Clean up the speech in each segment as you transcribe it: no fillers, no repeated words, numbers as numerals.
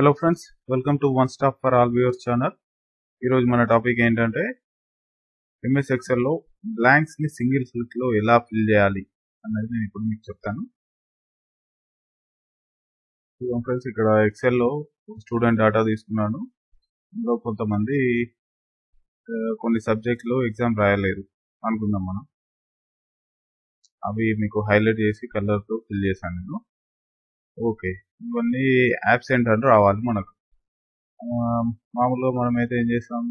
Hello friends, welcome to one stop for all viewers channel. ఈరోజు మన topic ఏంటంటే MS ఎక్సెల్లో బ్లాంక్స్ని single క్లిక్లో ఎలా ఫిల్ చేయాలి అనేది నేను ఇప్పుడు మీకు చెప్తాను. ఫ్రెండ్స్, ఇక్కడ ఎక్సెల్లో స్టూడెంట్ డేటా తీసుకున్నాను. ఇందులో కొంతమంది కొన్ని సబ్జెక్ట్లో ఎగ్జామ్ రాయలేదు అనుకుందాం మనం. అవి మీకు హైలైట్ చేసి కలర్తో ఫిల్ చేశాను నేను. ఓకే, ఇవన్నీ యాబ్సెంట్ అని రావాలి మనకు. మామూలుగా మనం అయితే ఏం చేస్తాం,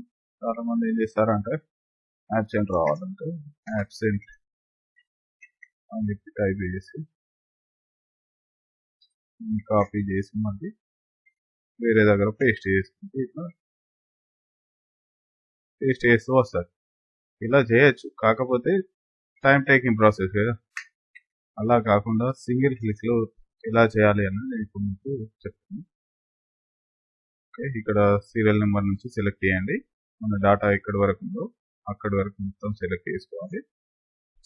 చాలా మంది ఏం చేస్తారంటే యాబ్సెంట్ రావాలంటే యాబ్సెంట్ అని చెప్పి టైప్ చేసి కాపీ చేసి మళ్ళీ వేరే దగ్గర పేస్ట్ చేసుకుంటే ఇట్లా పేస్ట్ చేస్తూ వస్తుంది. ఇలా చేయొచ్చు, కాకపోతే టైం టేకింగ్ ప్రాసెస్ కదా. అలా కాకుండా సింగిల్ క్లిక్లో ఎలా చేయాలి అని నేను ఇప్పుడు మీకు చెప్తాను. ఓకే, ఇక్కడ సీరియల్ నెంబర్ నుంచి సెలెక్ట్ చేయండి. మన డేటా ఎక్కడి వరకు ఉందో అక్కడి వరకు మొత్తం సెలెక్ట్ చేసుకోవాలి.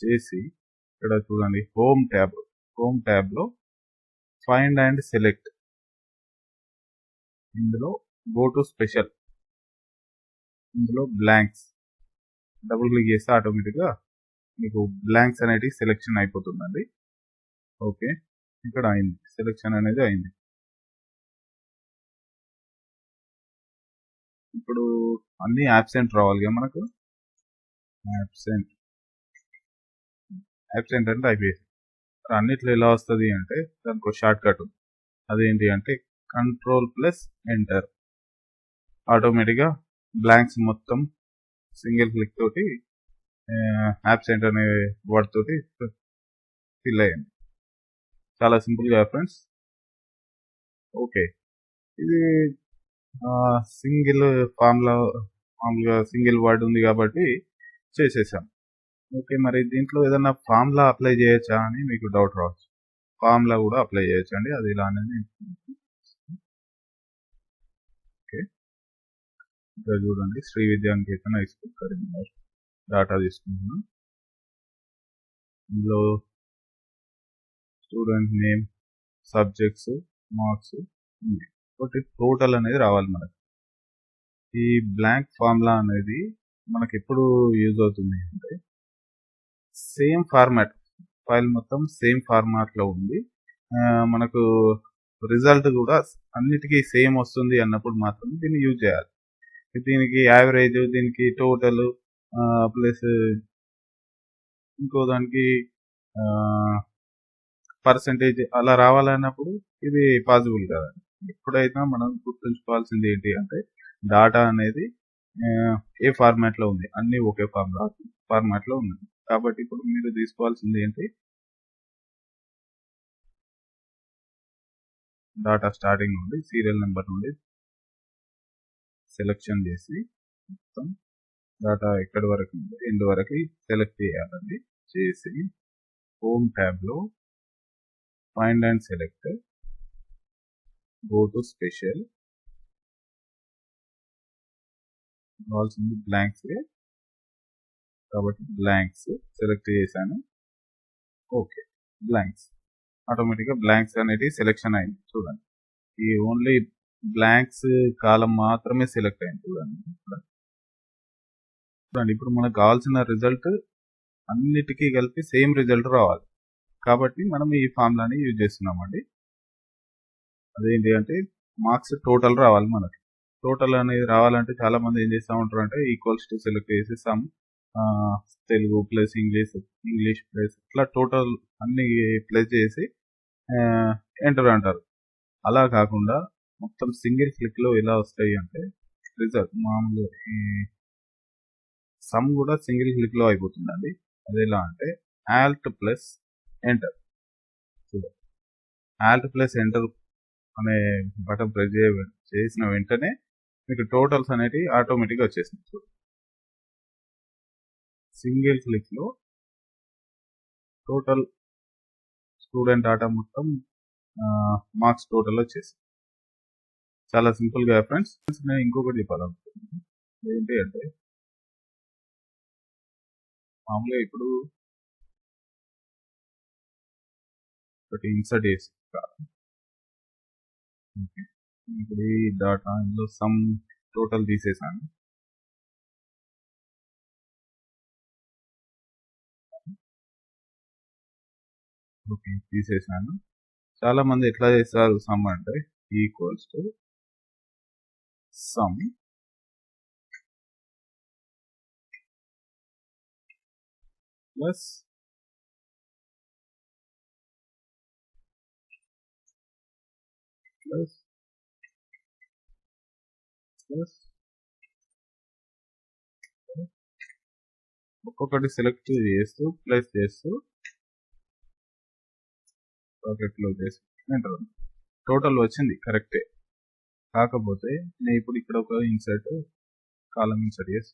చేసి ఇక్కడ చూడండి, హోమ్ ట్యాబ్లో ఫైండ్ అండ్ సెలెక్ట్, ఇందులో గో టు స్పెషల్, ఇందులో బ్లాంక్స్ డబుల్ క్లిక్ చేస్తే ఆటోమేటిక్గా మీకు బ్లాంక్స్ అనేది సెలెక్షన్ అయిపోతుందండి. ఓకే, ఇక్కడ అయింది, సెలెక్షన్ అనేది అయింది. ఇప్పుడు అన్ని యాబ్సెంట్ రావాలి మనకు. యాబ్సెంట్ అంటే అయిపోయింది. అన్నిట్లో ఎలా వస్తుంది అంటే దానికి ఒక షార్ట్ కట్ ఉంది. అదేంటి అంటే Ctrl+Enter, ఆటోమేటిక్గా బ్లాంక్స్ మొత్తం సింగిల్ క్లిక్ తోటి యాబ్సెంట్ అనే వర్డ్ తోటి ఫిల్ అయ్యింది. చాలా సింపుల్గా ఫ్రెండ్స్. ఓకే, ఇది సింగిల్ ఫార్ములా, మామూలుగా సింగిల్ వర్డ్ ఉంది కాబట్టి చేసేసాం. ఓకే, మరి దీంట్లో ఏదైనా ఫార్ములా అప్లై చేయొచ్చా అని మీకు డౌట్ రావచ్చు. ఫార్ములా కూడా అప్లై చేయొచ్చు అండి, అది ఇలా అనేది. ఓకే, ఇక్కడ చూడండి, Shri Vidyaniketan high school Karimnagar data తీసుకుంటున్నాం. ఇందులో స్టూడెంట్ నేమ్, సబ్జెక్ట్స్, మార్క్స్ ఉంది. ఒకటి టోటల్ అనేది రావాలి మనకి. ఈ బ్లాంక్ ఫార్ములా అనేది మనకి ఎప్పుడు యూజ్ అవుతుంది అంటే, సేమ్ ఫార్మాట్, ఫైల్ మొత్తం సేమ్ ఫార్మాట్లో ఉంది, మనకు రిజల్ట్ కూడా అన్నిటికీ సేమ్ వస్తుంది అన్నప్పుడు మాత్రం దీన్ని యూజ్ చేయాలి. దీనికి యావరేజ్, దీనికి టోటల్ ప్లస్ ఇంకో దానికి పర్సంటేజ్ అలా రావాలన్నప్పుడు ఇది పాసిబుల్ కాదు. ఎప్పుడైనా మనం గుర్తుంచుకోవాల్సింది ఏంటి అంటే, డాటా అనేది ఏ ఫార్మాట్లో ఉంది, అన్నీ ఒకే ఫార్మాట్లో ఉంది. కాబట్టి ఇప్పుడు మీరు తీసుకోవాల్సింది ఏంటి, డాటా స్టార్టింగ్ నుండి సీరియల్ నెంబర్ నుండి సెలెక్షన్ చేసి మొత్తం డాటా ఎక్కడి వరకు ఉంది ఎండ్ వరకు సెలెక్ట్ చేయాలండి. చేసి హోమ్ ట్యాబ్లో find and select, go to special, కావాల్సింది బ్లాంక్స్ కాబట్టి బ్లాంక్స్ సెలెక్ట్ చేశాను. ఓకే, బ్లాంక్స్ ఆటోమేటిక్గా బ్లాంక్స్ అనేది సెలెక్షన్ అయింది. చూడండి, ఈ ఓన్లీ బ్లాంక్స్ కాలం మాత్రమే సెలెక్ట్ అయింది. చూడండి, ఇప్పుడు మనకు కావాల్సిన రిజల్ట్ అన్నిటికీ కలిపి సేమ్ రిజల్ట్ రావాలి. కాబట్టి మనం ఈ ఫార్ములాని యూజ్ చేస్తున్నామండి. అదేంటి అంటే మార్క్స్ టోటల్ రావాలి మనకి. టోటల్ అనేది రావాలంటే చాలా మంది ఏం చేస్తూ ఉంటారు అంటే, ఈక్వల్స్ టు సెలెక్ట్ చేసి some Telugu plus English plus ఇట్లా టోటల్ అన్ని ప్లస్ చేసి ఎంటర్ అంటారు. అలా కాకుండా మొత్తం సింగిల్ క్లిక్లో ఎలా వస్తాయి అంటే, రిజల్ట్ మామూలుగా ఈ సమ్ కూడా సింగిల్ క్లిక్లో అయిపోతుందండి. అది ఎలా అంటే Alt+Enter, Alt+Enter అనే బటన్ ప్రెస్ చేసిన వెంటనే మీకు టోటల్స్ అనేవి ఆటోమేటిక్గా వచ్చేసింది. సింగిల్ క్లిక్లో టోటల్ స్టూడెంట్ డేటా మొత్తం మార్క్స్ టోటల్ వచ్చేసింది. చాలా సింపుల్గా ఫ్రెండ్స్. నేను ఇంకొకటి చెప్పాలనుకుంటున్నాను, ఏంటి అంటే మామూలుగా ఇప్పుడు ఒకటి ఇన్సర్ట్ చేసి ఇప్పుడు ఈ డాటా ఇందులో సమ్ టోటల్ తీసేసాను. ఓకే, తీసేసాను. చాలా మంది ఎట్లా చేస్తారు సమ్ అంటే equals to sum plus plus plus ఒక్కొక్కటి సెలెక్ట్ చేస్తూ ప్లస్ చేస్తూ బ్రాకెట్లో చేసి ఎంటర్. టోటల్ వచ్చింది కరెక్టే. కాకపోతే నేను ఇప్పుడు ఇక్కడ ఒక ఇన్సర్ట్ కాలం ఇన్సర్ట్ చేసి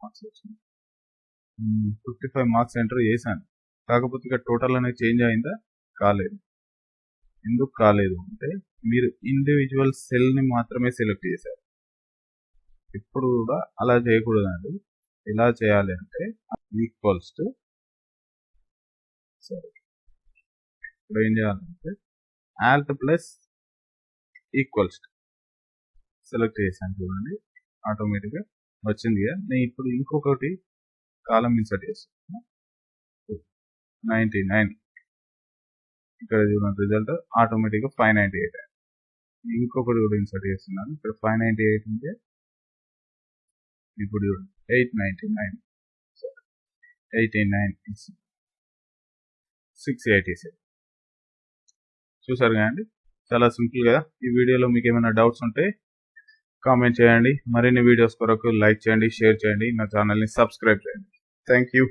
మార్క్స్ వచ్చింది. 55 మార్క్స్ ఎంటర్ చేశాను. కాకపోతే ఇక్కడ టోటల్ అనేది చేంజ్ అయిందా? కాలేదు. ఎందుకు కాలేదు అంటే మీరు ఇండివిజువల్ సెల్ని మాత్రమే సెలెక్ట్ చేశారు. ఇప్పుడు కూడా అలా చేయకూడదండి. ఎలా చేయాలి అంటే ఈక్వల్స్ టు సరే ఇప్పుడు ఏం చేయాలంటే Alt plus equals to select చేశాను చూడండి, ఆటోమేటిక్గా వచ్చింది కదా. నేను ఇప్పుడు ఇంకొకటి కాలం ఇన్సర్ట్ చేస్తాను 99. ఇక్కడ చూడండి రిజల్ట్ ఆటోమేటిక్గా 598. ఇంకొకటి కూడా ఇన్సర్ట్ చేస్తున్నాను. ఇక్కడ 598 ఉంటే ఇప్పుడు 899 89 687. చూసారు కదండి, చాలా సింపుల్ కదా. ఈ వీడియోలో మీకు ఏమైనా డౌట్స్ ఉంటే కామెంట్ చేయండి. మరిన్ని వీడియోస్ కొరకు లైక్ చేయండి, షేర్ చేయండి, నా ఛానల్ని సబ్స్క్రైబ్ చేయండి. Thank you.